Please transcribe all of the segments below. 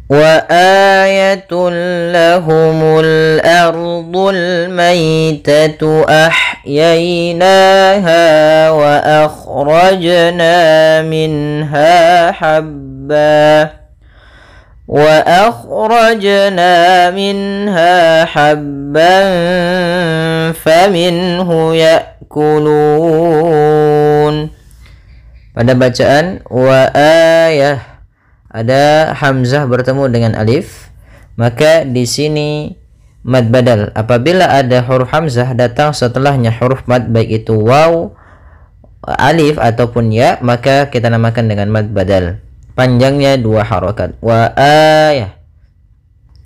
وآية لهم الأرض الميتة أحييناها وأخرجنا منها حبا فمنه يأكلون. Pada bacaan wa ayah ada hamzah bertemu dengan alif, maka di sini mad badal. Apabila ada huruf hamzah datang setelahnya huruf mad, baik itu waw, alif ataupun ya, maka kita namakan dengan mad badal. Panjangnya 2 harokat. Wa ayah.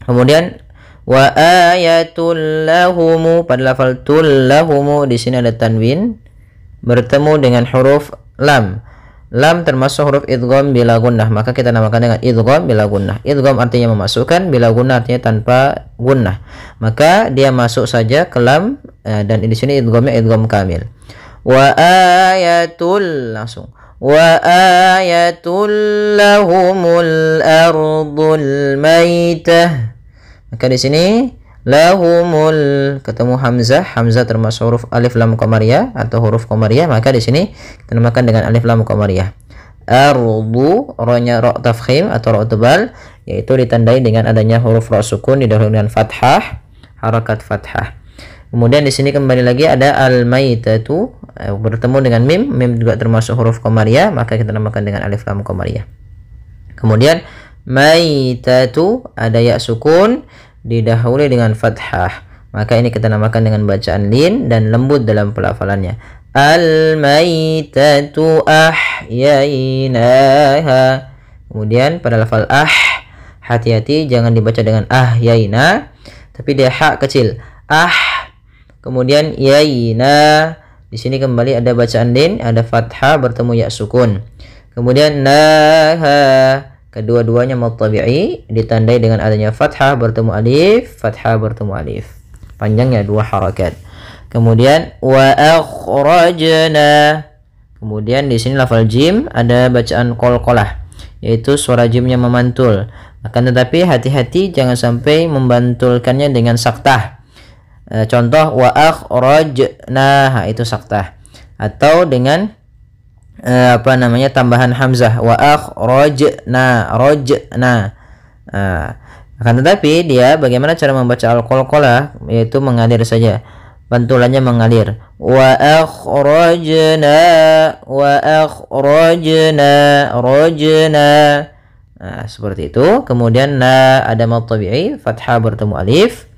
Kemudian wa ayatul lahumu, pada lafal tul lahumu di sini ada tanwin bertemu dengan huruf lam. Lam termasuk huruf idgham bila gunnah, maka kita namakan dengan idgham bila gunnah. Idgham artinya memasukkan, bila gunnah artinya tanpa gunnah. Maka dia masuk saja ke lam, dan di sini idghamnya idgham kamil. Wa ayatul, langsung. Wa ayatul lahumul ardul maitah. Maka di sini lahumul ketemu hamzah, hamzah termasuk huruf alif lam qamariyah atau huruf qamariyah, maka di sini kita namakan dengan alif lam qamariyah. Ardu, ra-nya ra tafkhim atau ra tebal, yaitu ditandai dengan adanya huruf ra sukun didahului dengan fathah, harakat fathah. Kemudian di sini kembali lagi ada al-maitatu bertemu dengan mim, mim juga termasuk huruf qamariyah, maka kita namakan dengan alif lam qamariyah. Kemudian maitatu ada ya sukun didahului dengan fathah, maka ini kita namakan dengan bacaan lin dan lembut dalam pelafalannya. Al-maitatu ahyainaha. Kemudian pada lafal hati-hati jangan dibaca dengan ahyaina, tapi dia ha kecil. Kemudian yaina. Di sini kembali ada bacaan lin, ada fathah bertemu ya sukun. Kemudian naha. Kedua-duanya mad tabi'i ditandai dengan adanya fathah bertemu alif, fathah bertemu alif. Panjangnya 2 harakat. Kemudian wa akhrajna. Kemudian di sini lafal jim ada bacaan qalqalah, yaitu suara jimnya memantul. Akan tetapi hati-hati jangan sampai membantulkannya dengan saktah. Contoh wa akhrajna, itu saktah. Atau dengan tambahan hamzah wa akhrajna, rajna. Akan tetapi dia bagaimana cara membaca al-qalqalah, yaitu mengalir saja, bantulannya mengalir. Wa akhrajna rajna. Seperti itu. Kemudian ada mad tabi'i, fathah bertemu alif.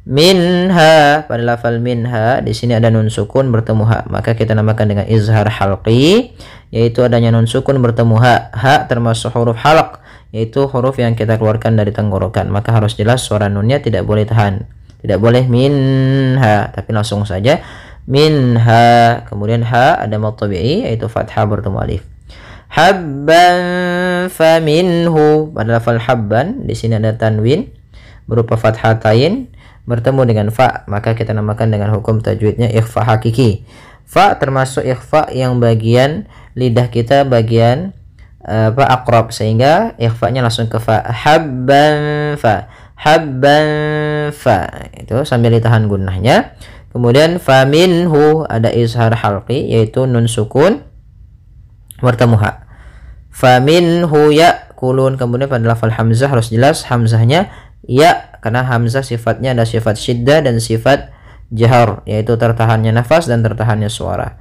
Minha, pada lafal minha di sini ada nun sukun bertemu ha, maka kita namakan dengan izhar halqi, yaitu adanya nun sukun bertemu ha. Ha termasuk huruf halq, yaitu huruf yang kita keluarkan dari tenggorokan, maka harus jelas suara nunnya, tidak boleh tahan, tidak boleh minha, tapi langsung saja minha. Kemudian ha ada mad tabi'i, yaitu fathah bertemu alif. Habban faminhu, pada lafal habban di sini ada tanwin berupa fathatain bertemu dengan fa, maka kita namakan dengan hukum tajwidnya ikhfa hakiki. Fa termasuk ikhfa yang bagian lidah kita bagian aqrab, sehingga ikhfa-nya langsung ke fa. Habban fa, itu sambil ditahan gunnahnya. Kemudian fa minhu ada izhar halqi, yaitu nun sukun bertemu ha. Fa minhu ya'kulun. Kemudian pada lafal hamzah harus jelas hamzahnya ya, karena hamzah sifatnya ada sifat syiddah dan sifat jahar, yaitu tertahannya nafas dan tertahannya suara.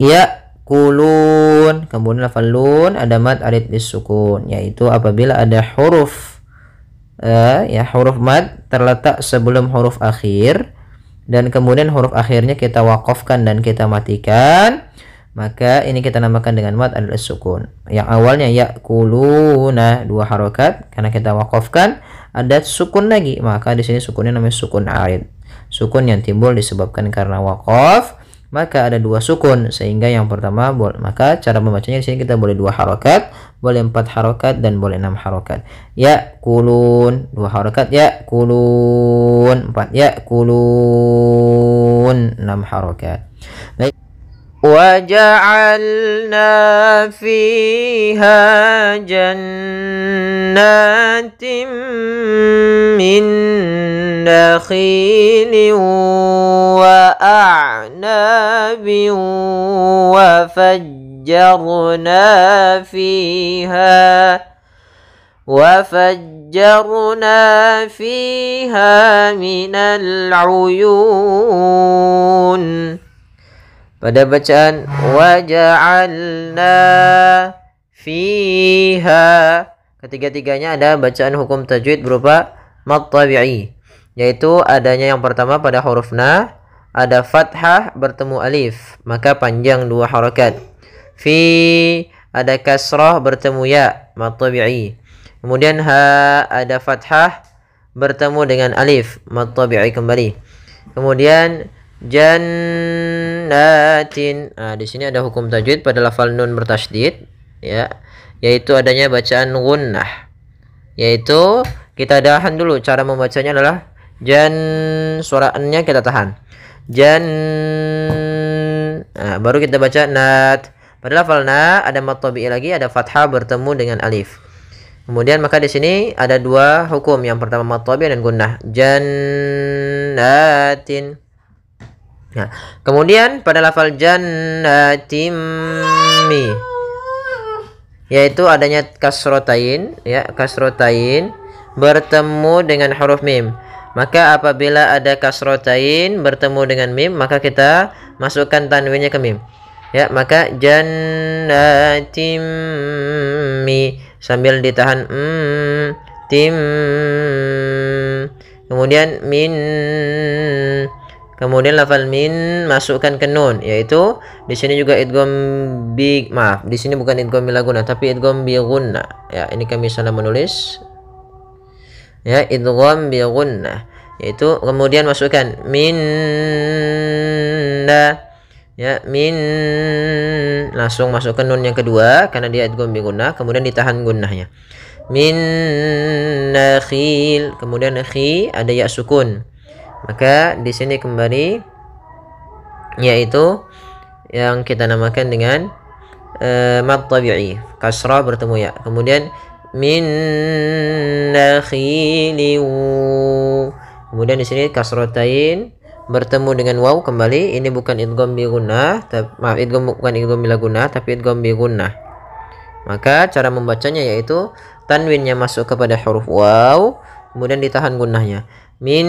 Ya kulun. Kemudian lafal lun ada mad arid disukun, yaitu apabila ada huruf huruf mad terletak sebelum huruf akhir dan kemudian huruf akhirnya kita wakafkan dan kita matikan, maka ini kita namakan dengan mad arid disukun. Yang awalnya ya kuluna 2 harokat, karena kita wakafkan ada sukun lagi, maka di sini sukunnya namanya sukun arid. Sukun yang timbul disebabkan karena waqaf, maka ada 2 sukun, sehingga yang pertama maka cara membacanya di sini kita boleh 2 harokat, boleh 4 harokat dan boleh 6 harokat. Ya kulun 2 harokat, ya kulun 4, ya kulun 6 harokat. Baik. وَجَعَلْنَا فِيهَا جَنَّاتٍ min nakhilin wa a'nabin wa fajjarna fiha minal uyun. Pada bacaan waja'alna fiha, ketiga-tiganya ada bacaan hukum tajwid berupa mad tabi'i, yaitu adanya yang pertama pada huruf na ada fathah bertemu alif, maka panjang 2 harakat. Fi ada kasrah bertemu ya, mad tabi'i. Kemudian ha ada fathah bertemu dengan alif, mad tabi'i kembali. Kemudian jannatin. Di sini ada hukum tajwid pada lafal nun bertasydid, ya, yaitu adanya bacaan gunnah. Yaitu kita tahan dulu, cara membacanya adalah suara n-nya kita tahan. Baru kita baca nat. Pada lafal na ada mad tabi'i lagi, ada fathah bertemu dengan alif. Kemudian maka di sini ada 2 hukum. Yang pertama mad tabi'i dan gunnah. Jannatin. Nah, kemudian pada lafal jannatim mi, yaitu adanya kasrotain, ya, kasrotain bertemu dengan huruf mim. Maka apabila ada kasrotain bertemu dengan mim, maka kita masukkan tanwinnya ke mim. Ya, maka jannatim mi sambil ditahan tim. Kemudian min. Kemudian lafal min masukkan ke nun, yaitu di sini juga idgham bi, maaf, di sini bukan idgham bila gunnah tapi idgham bi gunnah. Ya, ini kami salah menulis. Ya, idgham bi gunnah, yaitu kemudian masukkan minna. Ya, min, langsung masukkan nun yang kedua karena dia idgham bi gunnah, kemudian ditahan gunnahnya. Min nakhil, kemudian khi ada ya sukun. Maka di sini kembali yaitu yang kita namakan dengan mad tabi'i, kasrah bertemu ya. Kemudian min nakhili. Kemudian di sini kasratain bertemu dengan waw kembali. Ini bukan idgham bi gunnah, maaf, bukan idgham bila gunnah tapi idgham bi gunnah. Maka cara membacanya yaitu tanwinnya masuk kepada huruf waw, kemudian ditahan gunnahnya. Min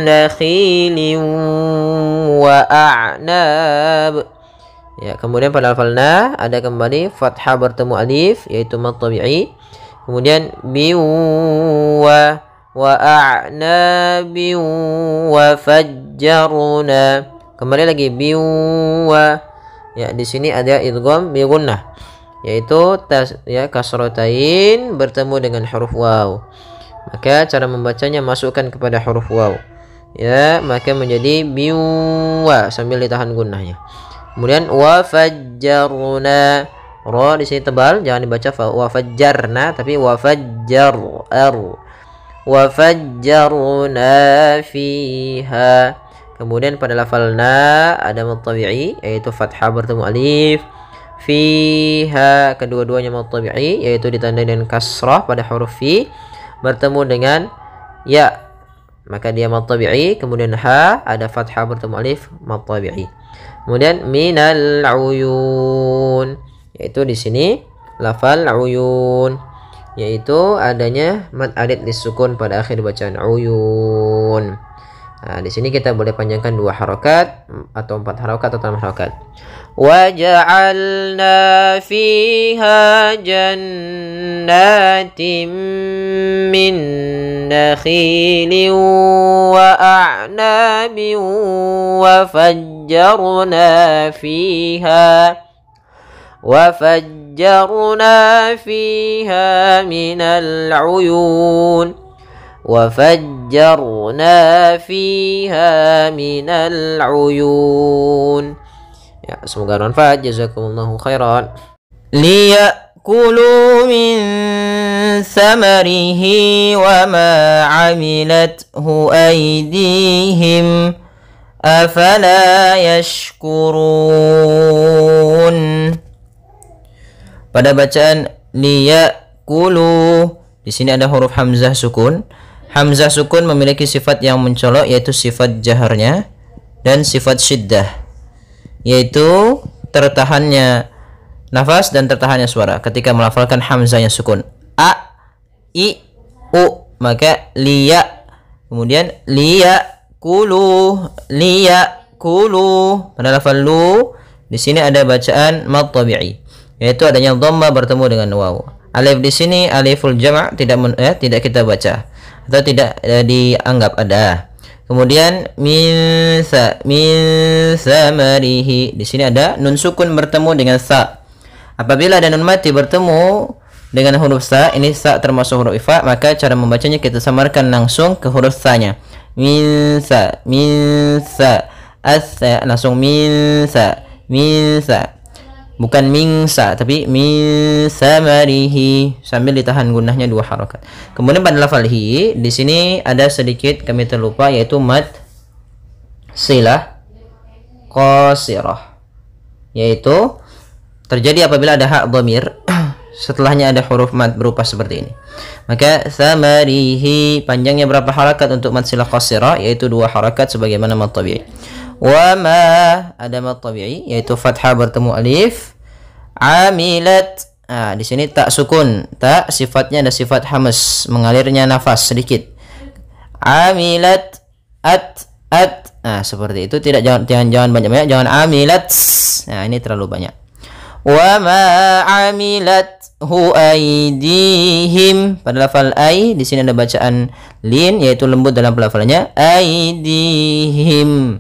nakhilin wa a'nab. Ya, kemudian pada lafal na ada kembali fathah bertemu alif, yaitu mad tabi'i. Kemudian bi wa a'nabi wa fajjarna. Kembali lagi bi wa. Ya, di sini ada idgham bi gunnah, yaitu kasratain bertemu dengan huruf waw. Maka cara membacanya masukkan kepada huruf waw, ya, maka menjadi biwa sambil ditahan gunnahnya. Kemudian wa fajjarna, ra di sini tebal, jangan dibaca wa fajjarna tapi wa fajjar, wa fajjarna fiha. Kemudian pada lafal na ada mad tabi'i, yaitu fathah bertemu alif. Fiha kedua-duanya mad tabi'i, yaitu ditandai dengan kasrah pada huruf fi bertemu dengan ya, maka dia mad tabi'i. Kemudian ha ada fathah bertemu alif, mad tabi'i. Kemudian minal uyun, yaitu di sini lafal uyun, yaitu adanya mad arid disukun pada akhir bacaan uyun. Nah, di sini kita boleh panjangkan 2 harakat atau 4 harakat atau 6 harakat. وجعلنا فيها جنات من نخيل وأعناب وفجرنا فيها من العيون Ya, semoga bermanfaat. Jazakumullahu khairan. Liyakulu min samarihi wa ma amilathu aydihim afala yashkurun. Pada bacaan liyakulu, Di sini ada huruf hamzah sukun. Hamzah sukun memiliki sifat yang mencolok, yaitu sifat jaharnya dan sifat syiddah, yaitu tertahannya nafas dan tertahannya suara ketika melafalkan hamzah yang sukun. A, I, U, maka liya. Kemudian liya kulu, liya kulu. Pada lafal lu di sini ada bacaan mad tabi'i, yaitu adanya dhamma bertemu dengan waw. Alif di sini aliful jama' tidak kita baca atau tidak dianggap ada. Kemudian min samarihi, di sini ada nun sukun bertemu dengan sa. Apabila ada nun mati bertemu dengan huruf sa, ini sa termasuk huruf ifa, maka cara membacanya kita samarkan langsung ke huruf sa-nya. Min sa, as-sa, langsung min sa, bukan mingsa tapi min samarihi, sambil ditahan gunnahnya 2 harakat. Kemudian pada lafal hi di sini ada sedikit kami terlupa, yaitu mad silah qasirah, yaitu terjadi apabila ada hak dhamir setelahnya ada huruf mad berupa seperti ini. Maka samarihi panjangnya berapa harakat untuk mad silah qasirah, yaitu 2 harakat sebagaimana mad tabi'i. Wa ma ada mad tabi'i, yaitu fathah bertemu alif. Amilat, di sini tak sukun, tak sifatnya ada sifat hamas, mengalirnya nafas sedikit. Amilat at, seperti itu, tidak, jangan banyak-banyak, jangan amilat. Ini terlalu banyak. Wa ma amilat hu aidihim, pada lafal ai di sini ada bacaan lin, yaitu lembut dalam pelafalannya, aidihim.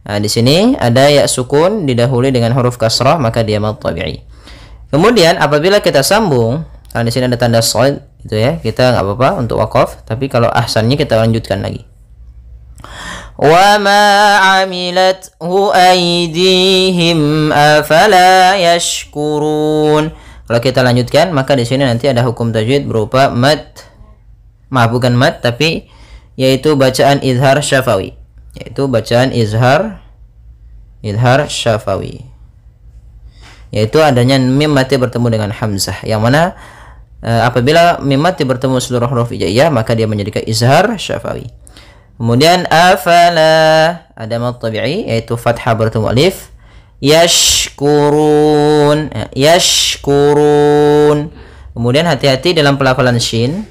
Di sini ada ya sukun didahului dengan huruf kasrah, maka dia mad tabi'i. Kemudian apabila kita sambung, karena di sini ada tanda shad, itu ya, kita nggak apa-apa untuk waqaf, tapi kalau ahsannya kita lanjutkan lagi. Wa ma amilat hu aydihim afala yashkurun. Kalau kita lanjutkan, maka di sini nanti ada hukum tajwid berupa bukan mad, tapi yaitu bacaan izhar syafawi, yaitu bacaan izhar syafawi, yaitu adanya mim mati bertemu dengan hamzah, yang mana apabila mim mati bertemu seluruh huruf hijaiyah, maka dia menjadi izhar syafawi. Kemudian afala ada mad tabi'i, yaitu fathah bertemu alif. Yashkurun, yashkurun. Kemudian hati-hati dalam pelafalan shin,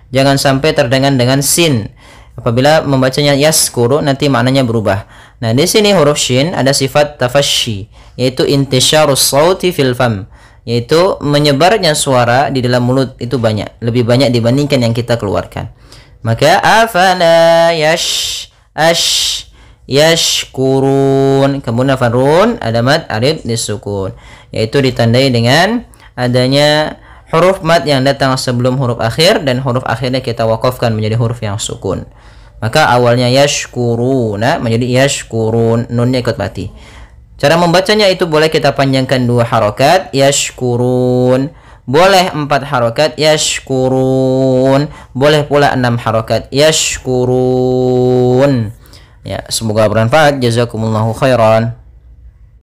jangan sampai terdengar dengan sin. Apabila membacanya yaskuru, nanti maknanya berubah. Nah, di sini huruf shin ada sifat tafasyi, yaitu intisyarus sauti fil fam, yaitu menyebarnya suara di dalam mulut itu lebih banyak dibandingkan yang kita keluarkan. Maka afala yashkurun. Kemudian farun ada mad arid disukun, yaitu ditandai dengan adanya huruf mad yang datang sebelum huruf akhir, dan huruf akhirnya kita wakafkan menjadi huruf yang sukun. Maka awalnya yashkuruna menjadi yashkurun, nunnya ikut mati. Cara membacanya itu boleh kita panjangkan 2 harakat, yashkurun. Boleh 4 harakat, yashkurun. Boleh pula 6 harakat, yashkurun. Ya, semoga bermanfaat. Jazakumullahu khairan.